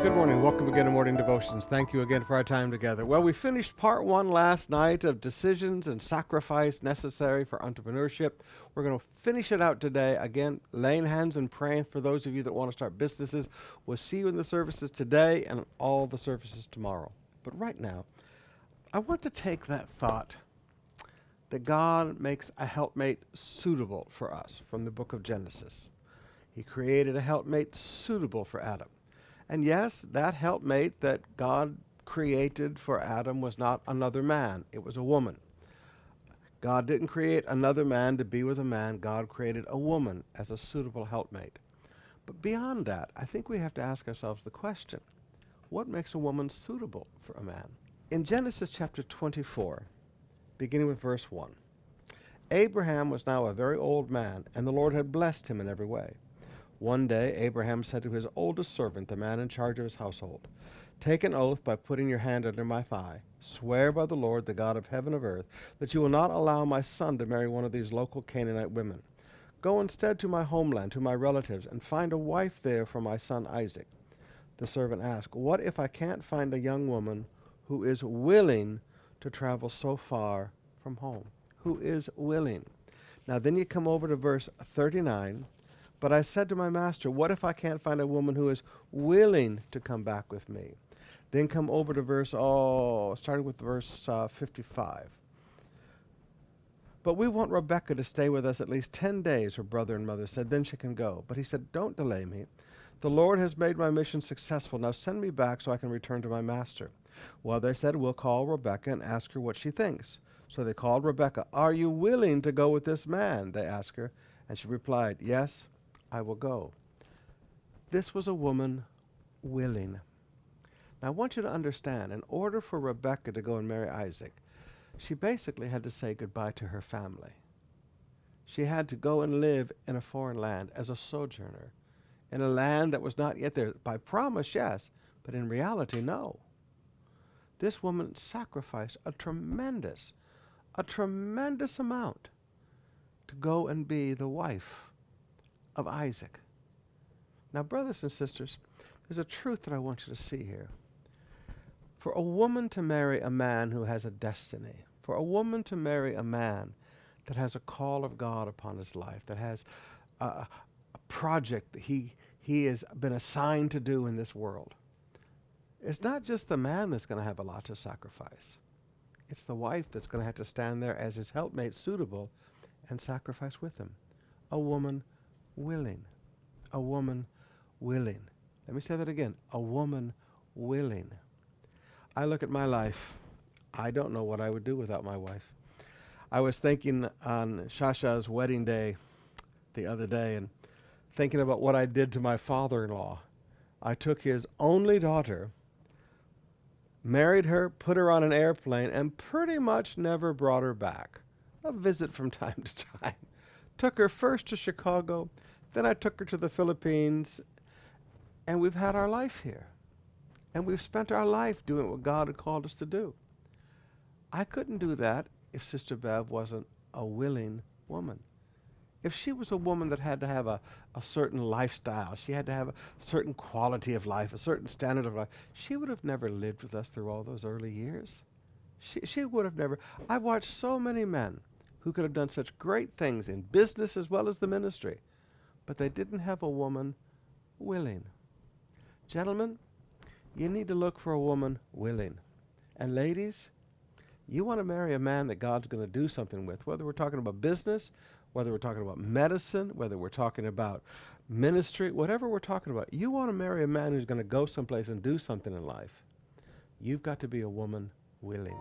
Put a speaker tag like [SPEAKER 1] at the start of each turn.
[SPEAKER 1] Good morning. Welcome again to Morning Devotions. Thank you again for our time together. Well, we finished part one last night of decisions and sacrifice necessary for entrepreneurship. We're going to finish it out today. Again, laying hands and praying for those of you that want to start businesses. We'll see you in the services today and all the services tomorrow. But right now, I want to take that thought that God makes a helpmate suitable for us from the book of Genesis. He created a helpmate suitable for Adam. And yes, that helpmate that God created for Adam was not another man. It was a woman. God didn't create another man to be with a man. God created a woman as a suitable helpmate. But beyond that, I think we have to ask ourselves the question, what makes a woman suitable for a man? In Genesis chapter 24, beginning with verse 1, Abraham was now a very old man, and the Lord had blessed him in every way. One day Abraham said to his oldest servant, the man in charge of his household, "Take an oath by putting your hand under my thigh. Swear by the Lord, the God of heaven and earth, that you will not allow my son to marry one of these local Canaanite women. Go instead to my homeland, to my relatives, and find a wife there for my son Isaac." The servant asked, "What if I can't find a young woman who is willing to travel so far from home?" Who is willing? Now then you come over to verse 39. "But I said to my master, what if I can't find a woman who is willing to come back with me?" Then come over to starting with verse 55. "But we want Rebekah to stay with us at least 10 days, her brother and mother said, then she can go. But he said, don't delay me. The Lord has made my mission successful. Now send me back so I can return to my master." Well, they said, "We'll call Rebekah and ask her what she thinks." So they called Rebekah. "Are you willing to go with this man?" they asked her. And she replied, "Yes, I will go." This was a woman willing. Now I want you to understand, in order for Rebekah to go and marry Isaac, she basically had to say goodbye to her family. She had to go and live in a foreign land as a sojourner, in a land that was not yet there. By promise, yes, but in reality, no. This woman sacrificed a tremendous amount to go and be the wife of Isaac. Now, brothers and sisters, there's a truth that I want you to see here. For a woman to marry a man who has a destiny, for a woman to marry a man that has a call of God upon his life, that has a project that he has been assigned to do in this world, it's not just the man that's going to have a lot to sacrifice. It's the wife that's going to have to stand there as his helpmate suitable and sacrifice with him. A woman willing. A woman willing. Let me say that again. A woman willing. I look at my life. I don't know what I would do without my wife. I was thinking on Shasha's wedding day the other day and thinking about what I did to my father-in-law. I took his only daughter, married her, put her on an airplane, and pretty much never brought her back. A visit from time to time. Took her first to Chicago, then I took her to the Philippines, and we've had our life here. And we've spent our life doing what God had called us to do. I couldn't do that if Sister Bev wasn't a willing woman. If she was a woman that had to have a certain lifestyle, she had to have a certain quality of life, a certain standard of life, she would have never lived with us through all those early years. She would have never. I've watched so many men who could have done such great things in business as well as the ministry, but they didn't have a woman willing. Gentlemen, you need to look for a woman willing. And ladies, you want to marry a man that God's going to do something with, whether we're talking about business, whether we're talking about medicine, whether we're talking about ministry, whatever we're talking about. You want to marry a man who's going to go someplace and do something in life. You've got to be a woman willing.